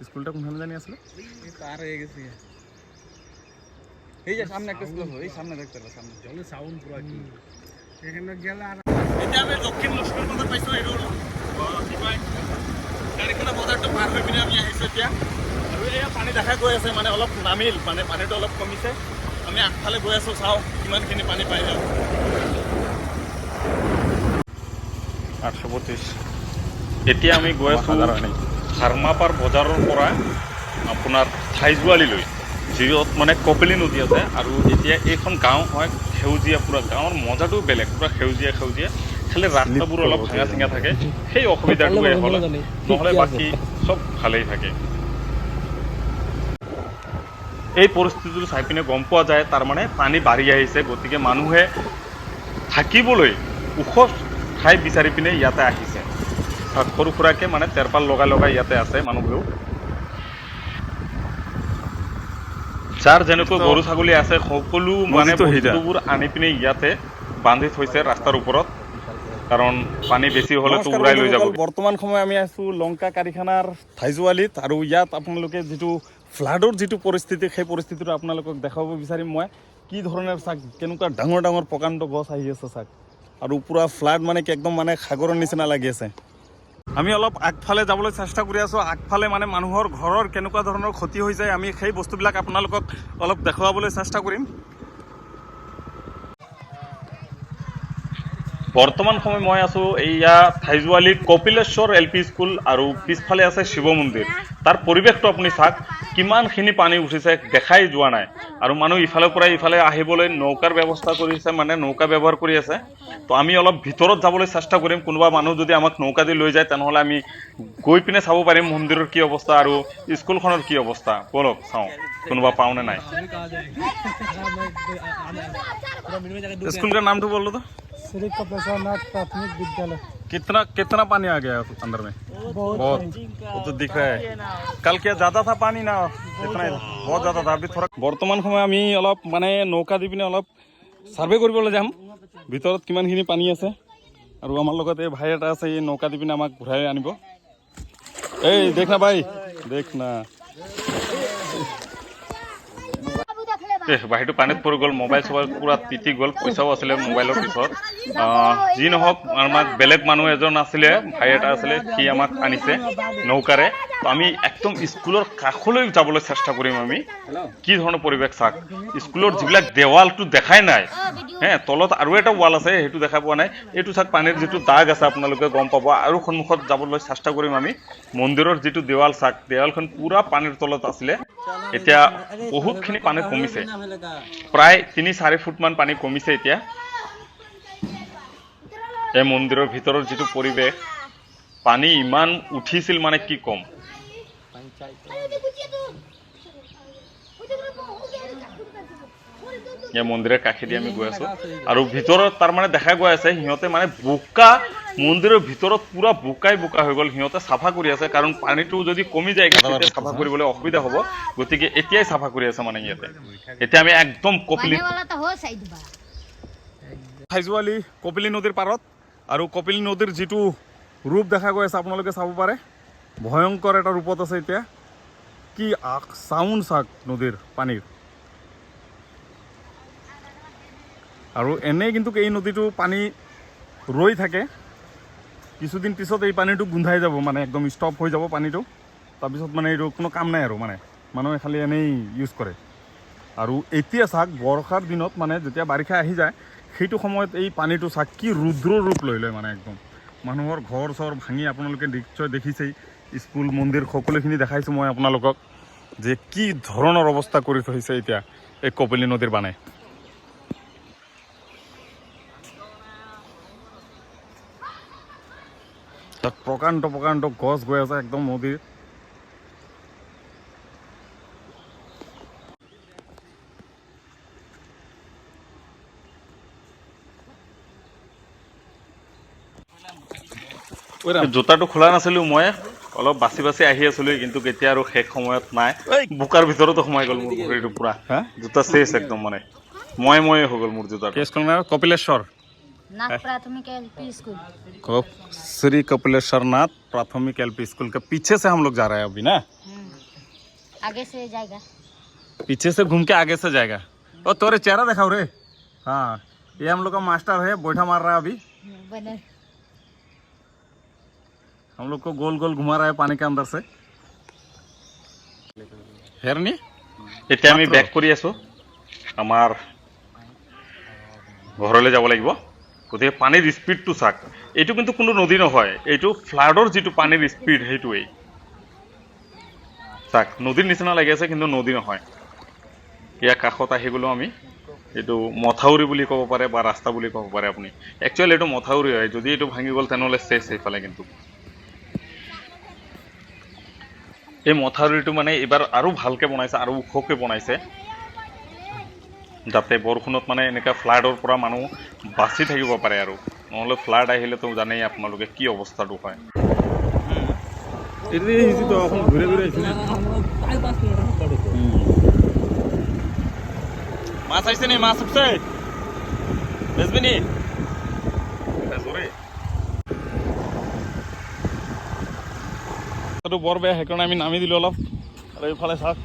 স্কুলটা কোনখানে জানি আসলে পার হয়ে গেছে এই যে সামনে একটা স্কুল এই সামনে দেখতে পারো সামনে জলে সাউন্ড পুরো কি এখানে গেলে আর এতিয়া আমি দক্ষিণ লস্কর বজাৰ পাইছোঁ এইটো কি কয় গাড়ীখনে বজাৰটো পাৰ হৈ পিনে আমি আহিছোঁ এতিয়া আৰু এয়া পানী দেখা গৈ আছে মানে অলপ নামিল মানে পানীটো অলপ কমিছে আমি আগফালে গৈ আছোঁ চাওঁ কিমানখিনি পানী পাই যাওঁ 825 এতিয়া আমি গৈ আছোঁ হাৰমাপাৰ বজাৰৰ পৰা আপোনাৰ থাইজোৱালীলৈ যিয়ত মানে কপিলী নদী আছে আৰু এতিয়া এইখন গাঁও হয় সেউজীয়া পুৰা গাঁৱৰ মজাটো বেলেগ পুৰা সেউজীয়া সেউজীয়া খালি ৰাস্তাবোৰ অলপ ভাঙা চিঙা থাকে সেই অসুবিধাটোৱে হ'ল নহ'লে বাকী চব ভালেই থাকে এই পৰিস্থিতিটো চাই পিনে গম পোৱা যায় তাৰমানে পানী বাঢ়ি আহিছে গতিকে মানুহে থাকিবলৈ ওখ ঠাই বিচাৰি পিনে ইয়াতে আহিছে সৰু সুৰাকৈ মানে তেৰপাল লগাই লগাই ইয়াতে আছে মানুহবোৰ যাৰ যেনেকৈ গৰু ছাগলী আছে সকলো মানে বস্তুবোৰ আনি পিনে ইয়াতে বান্ধি থৈছে ৰাস্তাৰ ওপৰত কাৰণ পানী বেছি হ'লেতো উৰাই লৈ যাব বৰ্তমান সময় আমি আছোঁ লংকা কাৰিখানাৰ থাইজোৱালীত আৰু ইয়াত আপোনালোকে যিটো ফ্লাডৰ যিটো পৰিস্থিতি সেই পৰিস্থিতিটো আপোনালোকক দেখাব বিচাৰিম মই কি ধৰণৰ চাওক কেনেকুৱা ডাঙৰ ডাঙৰ প্ৰকাণ্ড গছ আহি আছে চাওক আৰু পুৰা ফ্লাড মানে কি একদম মানে সাগৰৰ নিচিনা লাগি আছে আমি অলপ আগফালে যাবলৈ চেষ্টা কৰি আছোঁ আগফালে মানে মানুহৰ ঘৰৰ কেনেকুৱা ধৰণৰ ক্ষতি হৈ যায় আমি সেই বস্তুবিলাক আপোনালোকক অলপ দেখুৱাবলৈ চেষ্টা কৰিম বৰ্তমান সময় মই আছোঁ এইয়া থাইজোৱালী কপিলেশ্বৰ এল পি স্কুল আৰু পিছফালে আছে শিৱ মন্দিৰ তাৰ পৰিৱেশটো আপুনি চাওক কিমানখিনি পানী উঠিছে দেখাই যোৱা নাই আৰু মানুহ ইফালৰ পৰা ইফালে আহিবলৈ নৌকাৰ ব্যৱস্থা কৰিছে মানে নৌকা ব্যৱহাৰ কৰি আছে তো আমি অলপ ভিতৰত যাবলৈ চেষ্টা কৰিম কোনোবা মানুহ যদি আমাক নৌকা দি লৈ যায় তেনেহ'লে আমি গৈ পিনে চাব পাৰিম মন্দিৰৰ কি অৱস্থা আৰু স্কুলখনৰ কি অৱস্থা বলক চাওঁ কোনোবা পাওঁনে নাই स्कूल का नाम तो बोल दो तो श्री कपिलेश्वर नाथ प्राथमिक विद्यालय कितना पानी आ गया अंदर में बहुत वो तो दिख रहा है कल क्या ज्यादा था पानी ना इतना बहुत ज्यादा था अभी थोड़ा বৰ্তমান সময় আমি অলপ মানে নৌকা দি পিনে অলপ সাৰ্ভে কৰিবলৈ যাম ভিতৰত কিমানখিনি পানী আছে আৰু আমাৰ লগত এই ভাই এটা আছে এই নৌকা দি পিনে আমাক ঘূৰাই আনিব এই দেখ না ভাই দেখ না বাহিৰটো পানীত পৰি গ'ল মোবাইল চোবাইল পুৰা তিতি গ'ল পইচাও আছিলে মোবাইলৰ পিছত যি নহওক আমাক বেলেগ মানুহ এজন আছিলে ভাই এটা আছিলে সি আমাক আনিছে নৌকাৰে তো আমি একদম স্কুলৰ কাষলৈ যাবলৈ চেষ্টা কৰিম আমি কি ধৰণৰ পৰিৱেশ চাওক স্কুলৰ যিবিলাক দেৱালটো দেখাই নাই হে তলত আৰু এটা ৱাল আছে সেইটো দেখা পোৱা নাই এইটো চাওক পানীৰ যিটো দাগ আছে আপোনালোকে গম পাব আৰু সন্মুখত যাবলৈ চেষ্টা কৰিম আমি মন্দিৰৰ যিটো দেৱাল চাওক দেৱালখন পুৰা পানীৰ তলত আছিলে এতিয়া বহুতখিনি পানী কমিছে প্ৰায় 3-4 ফুটমান পানী কমিছে এতিয়া এই মন্দিৰৰ ভিতৰৰ যিটো পৰিৱেশ পানী ইমান উঠিছিল মানে কি কম এই মন্দিৰৰ কাষেদি আমি গৈ আছো আৰু ভিতৰত তাৰ মানে দেখা গৈ আছে সিহঁতে মানে বোকা মন্দিৰৰ ভিতৰত পুৰা বোকাই বোকা হৈ গ'ল সিহঁতে চাফা কৰি আছে কাৰণ পানীটো যদি কমি যায় তেতিয়া চাফা কৰিবলৈ অসুবিধা হ'ব গতিকে এতিয়াই চাফা কৰি আছে মানে ইয়াতে এতিয়া আমি একদম থাইজোৱালী কপিলী নদীৰ পাৰত আৰু কপিলী নদীৰ যিটো ৰূপ দেখা গৈ আছে আপোনালোকে চাব পাৰে ভয়ংকৰ এটা ৰূপত আছে এতিয়া কি চাউণ্ড চাওক নদীৰ পানীৰ আৰু এনেই কিন্তু এই নদীটো পানী ৰৈ থাকে কিছুদিন পিছত এই পানীটো গোন্ধাই যাব মানে একদম ষ্টপ হৈ যাব পানীটো তাৰপিছত মানে এইটো কোনো কাম নাই আৰু মানে মানুহে খালি এনেই ইউজ কৰে আৰু এতিয়া চাওক বৰ্ষাৰ দিনত মানে যেতিয়া বাৰিষা আহি যায় সেইটো সময়ত এই পানীটো চাওক কি ৰুদ্ৰ ৰূপ লৈ লয় মানে একদম মানুহৰ ঘৰ চৰ ভাঙি আপোনালোকে নিশ্চয় দেখিছেই স্কুল মন্দিৰ সকলোখিনি দেখাইছোঁ মই আপোনালোকক যে কি ধৰণৰ অৱস্থা কৰি থৈছে এতিয়া এই কপিলী নদীৰ বানে তাত প্ৰকাণ্ড প্ৰকাণ্ড গছ গৈ আছে একদম নদীৰ জোতাটো খোলা নাছিলো মই অলপ বাছি বাছি আহি আছিলো কিন্তু কেতিয়া আৰু শেষ সময়ত নাই বোকাৰ ভিতৰতো সোমাই গ'ল মোৰ ভৰিটো পুৰা জোতা চেচ একদম মানে মই হৈ গ'ল মোৰ জোতা কপিলেশ্বৰ नाथ प्राथमिक एलपी स्कूल श्री कपिलेश्वर नाथ प्राथमिक एलपी स्कूल के पीछे से हम लोग जा रहे हैं अभी ना आगे से जाएगा। पीछे से घूम के आगे से जाएगा। और तोरे चेहरा दिखाओ रे। हाँ, ये हम लोग का मास्टर है, बैठा मार रहा है अभी। बने हम लोग को गोल गोल घुमा रहा है पानी के अंदर से। হেৰনি এতিয়া আমি বেক কৰি আছো আমাৰ ঘৰলৈ যাব লাগিব। গতিকে পানীৰ স্পীডটো চাক, এইটো কিন্তু কোনো নদী নহয়, এইটো ফ্লাডৰ যিটো পানীৰ স্পীড সেইটোৱেই চাক। নদীৰ নিচিনা লাগি আছে কিন্তু নদী নহয়। ইয়াৰ কাষত আহি গ'লো আমি। এইটো মথাউৰি বুলি ক'ব পাৰে বা ৰাস্তা বুলি ক'ব পাৰে আপুনি। একচুৱেলি এইটো মথাউৰি হয়, যদি এইটো ভাঙি গ'ল তেনেহ'লে চেছ সেইফালে। কিন্তু এই মথাউৰিটো মানে এইবাৰ আৰু ভালকে বনাইছে, আৰু ওখকে বনাইছে, যাতে বৰষুণত মানে এনেকুৱা ফ্লাডৰ পৰা মানুহ বাচি থাকিব পাৰে। আৰু নহ'লে ফ্লাড আহিলেতো জানেই আপোনালোকে কি অৱস্থাটো হয়। মাছ আহিছে নি? মাছ উঠছে? বেচবি নি? বৰ বেয়া, সেইকাৰণে আমি নামি দিলোঁ অলপ। আৰু এইফালে চাওক